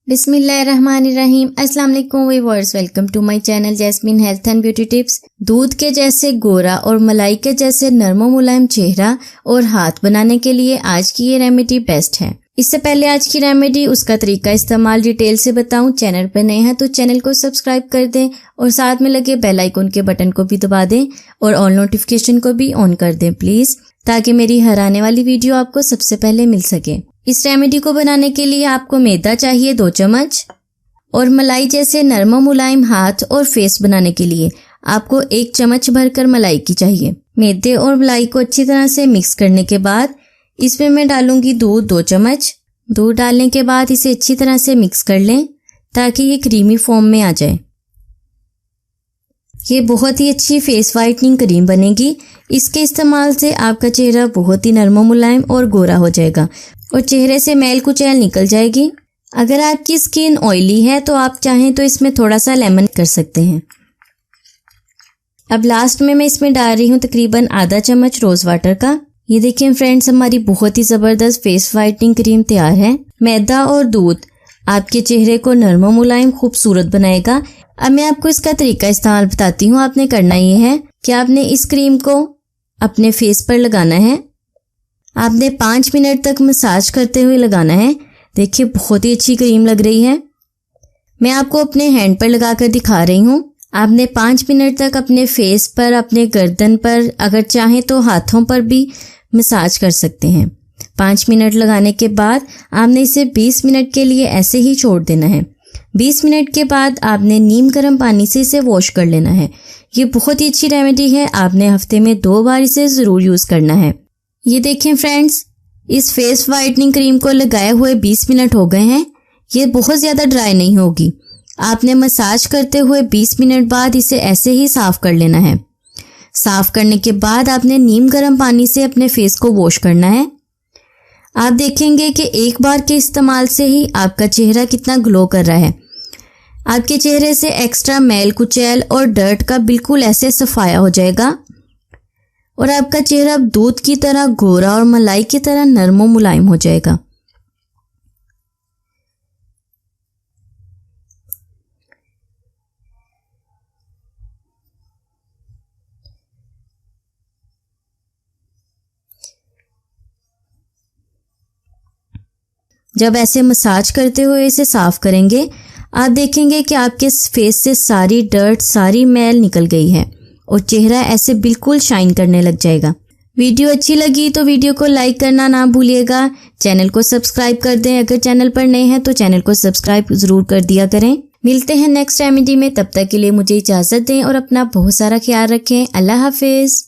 बिस्मिल्लाहिर्रहमानिर्रहीम। अस्सलाम वालेकुम viewers, welcome to my channel Jasmine health and beauty tips. दूध के जैसे गोरा और मलाई के जैसे नरमो मुलायम चेहरा और हाथ बनाने के लिए आज की ये रेमेडी बेस्ट है। इससे पहले आज की रेमेडी उसका तरीका इस्तेमाल डिटेल से बताऊं। चैनल पर नए हैं तो चैनल को सब्सक्राइब कर दें और साथ में लगे बेल आइकन के बटन को भी दबा दें और ऑल नोटिफिकेशन को भी ऑन कर दें प्लीज, ताकि मेरी हर आने वाली वीडियो आपको सबसे पहले मिल सके। इस रेमेडी को बनाने के लिए आपको मैदा चाहिए 2 चम्मच और मलाई जैसे नरम मुलायम हाथ और फेस बनाने के लिए आपको 1 चम्मच भरकर मलाई की चाहिए। मैदे और मलाई को अच्छी तरह से मिक्स करने के बाद इसमें मैं डालूंगी दूध 2 चम्मच। दूध डालने के बाद इसे अच्छी तरह से मिक्स कर लें ताकि ये क्रीमी फॉर्म में आ जाए। ये बहुत ही अच्छी फेस वाइटनिंग क्रीम बनेगी। इसके इस्तेमाल से आपका चेहरा बहुत ही नरम मुलायम और गोरा हो जाएगा और चेहरे से मैल कुचैल निकल जाएगी। अगर आपकी स्किन ऑयली है तो आप चाहें तो इसमें थोड़ा सा लेमन कर सकते हैं। अब लास्ट में मैं इसमें डाल रही हूँ तकरीबन आधा चम्मच रोज वाटर का। ये देखिए फ्रेंड्स, हमारी बहुत ही जबरदस्त फेस वाइटनिंग क्रीम तैयार है। मैदा और दूध आपके चेहरे को नरम मुलायम खूबसूरत बनाएगा। अब मैं आपको इसका तरीका इस्तेमाल बताती हूँ। आपने करना ये है कि आपने इस क्रीम को अपने फेस पर लगाना है। आपने 5 मिनट तक मसाज करते हुए लगाना है। देखिए बहुत ही अच्छी क्रीम लग रही है। मैं आपको अपने हैंड पर लगाकर दिखा रही हूँ। आपने 5 मिनट तक अपने फेस पर, अपने गर्दन पर, अगर चाहें तो हाथों पर भी मसाज कर सकते हैं। 5 मिनट लगाने के बाद आपने इसे 20 मिनट के लिए ऐसे ही छोड़ देना है। 20 मिनट के बाद आपने नीम गर्म पानी से इसे वॉश कर लेना है। ये बहुत ही अच्छी रेमेडी है। आपने हफ्ते में 2 बार इसे ज़रूर यूज़ करना है। ये देखें फ्रेंड्स, इस फेस वाइटनिंग क्रीम को लगाए हुए 20 मिनट हो गए हैं। ये बहुत ज़्यादा ड्राई नहीं होगी। आपने मसाज करते हुए 20 मिनट बाद इसे ऐसे ही साफ़ कर लेना है। साफ़ करने के बाद आपने नीम गर्म पानी से अपने फेस को वॉश करना है। आप देखेंगे कि एक बार के इस्तेमाल से ही आपका चेहरा कितना ग्लो कर रहा है। आपके चेहरे से एक्स्ट्रा मैल कुचैल और डर्ट का बिल्कुल ऐसे सफाया हो जाएगा और आपका चेहरा दूध की तरह गोरा और मलाई की तरह नरम मुलायम हो जाएगा। जब ऐसे मसाज करते हुए इसे साफ करेंगे, आप देखेंगे कि आपके फेस से सारी डर्ट, सारी मैल निकल गई है और चेहरा ऐसे बिल्कुल शाइन करने लग जाएगा। वीडियो अच्छी लगी तो वीडियो को लाइक करना ना भूलिएगा। चैनल को सब्सक्राइब कर दें। अगर चैनल पर नए हैं तो चैनल को सब्सक्राइब जरूर कर दिया करें। मिलते हैं नेक्स्ट रेमेडी में। तब तक के लिए मुझे इजाजत दें और अपना बहुत सारा ख्याल रखें। अल्लाह हाफिज।